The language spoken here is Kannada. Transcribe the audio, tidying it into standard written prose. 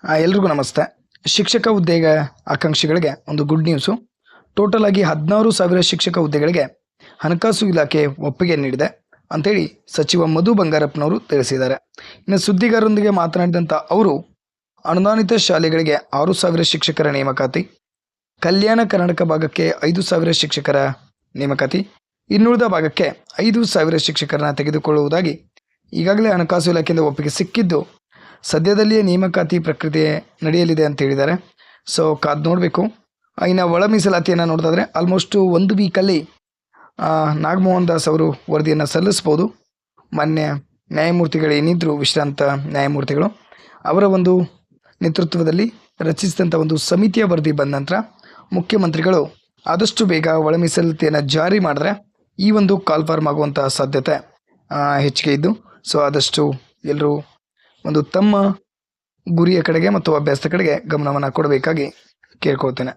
ಎಲ್ರಿಗೂ ನಮಸ್ತೆ. ಶಿಕ್ಷಕ ಹುದ್ದೆಗೆ ಆಕಾಂಕ್ಷಿಗಳಿಗೆ ಒಂದು ಗುಡ್ ನ್ಯೂಸು. ಟೋಟಲ್ ಆಗಿ 16,000 ಶಿಕ್ಷಕ ಹುದ್ದೆಗಳಿಗೆ ಹಣಕಾಸು ಇಲಾಖೆ ಒಪ್ಪಿಗೆ ನೀಡಿದೆ ಅಂಥೇಳಿ ಸಚಿವ ಮಧು ಬಂಗಾರಪ್ಪನವರು ತಿಳಿಸಿದ್ದಾರೆ. ಇನ್ನು ಸುದ್ದಿಗಾರರೊಂದಿಗೆ ಮಾತನಾಡಿದಂಥ ಅವರು, ಅನುದಾನಿತ ಶಾಲೆಗಳಿಗೆ 6,000 ಶಿಕ್ಷಕರ ನೇಮಕಾತಿ, ಕಲ್ಯಾಣ ಕರ್ನಾಟಕ ಭಾಗಕ್ಕೆ 5,000 ಶಿಕ್ಷಕರ ನೇಮಕಾತಿ, ಇನ್ನುಳಿದ ಭಾಗಕ್ಕೆ 5,000 ಶಿಕ್ಷಕರನ್ನ ತೆಗೆದುಕೊಳ್ಳುವುದಾಗಿ ಈಗಾಗಲೇ ಹಣಕಾಸು ಇಲಾಖೆಯಿಂದ ಒಪ್ಪಿಗೆ ಸಿಕ್ಕಿದ್ದು, ಸದ್ಯದಲ್ಲಿಯೇ ನೇಮಕಾತಿ ಪ್ರಕ್ರಿಯೆ ನಡೆಯಲಿದೆ ಅಂತ ಹೇಳಿದ್ದಾರೆ. ಸೊ ಕಾದು ನೋಡಬೇಕು. ಇನ್ನು ಒಳ ಮೀಸಲಾತಿಯನ್ನು ನೋಡಿದಾದ್ರೆ ಆಲ್ಮೋಸ್ಟ್ 1 ವೀಕಲ್ಲಿ ನಾಗಮೋಹನ್ ದಾಸ್ ಅವರು ವರದಿಯನ್ನು ಸಲ್ಲಿಸ್ಬೋದು. ಮಾನ್ಯ ನ್ಯಾಯಮೂರ್ತಿಗಳು ಏನಿದ್ರು, ವಿಶ್ರಾಂತ ನ್ಯಾಯಮೂರ್ತಿಗಳು ಅವರ ಒಂದು ನೇತೃತ್ವದಲ್ಲಿ ರಚಿಸಿದಂಥ ಒಂದು ಸಮಿತಿಯ ವರದಿ ಬಂದ ನಂತರ ಮುಖ್ಯಮಂತ್ರಿಗಳು ಆದಷ್ಟು ಬೇಗ ಒಳ ಮೀಸಲಾತಿಯನ್ನು ಜಾರಿ ಮಾಡಿದ್ರೆ ಈ ಒಂದು ಕಾಲ್ಫಾರ್ಮ್ ಆಗುವಂಥ ಸಾಧ್ಯತೆ ಹೆಚ್ಚಿಗೆ ಇದ್ದು, ಸೊ ಆದಷ್ಟು ಎಲ್ಲರೂ ಒಂದು ತಮ್ಮ ಗುರಿಯ ಕಡೆಗೆ ಮತ್ತು ಅಭ್ಯಾಸದ ಕಡೆಗೆ ಗಮನವನ್ನು ಕೊಡಬೇಕಾಗಿ ಕೇಳ್ಕೊಳ್ತೇನೆ.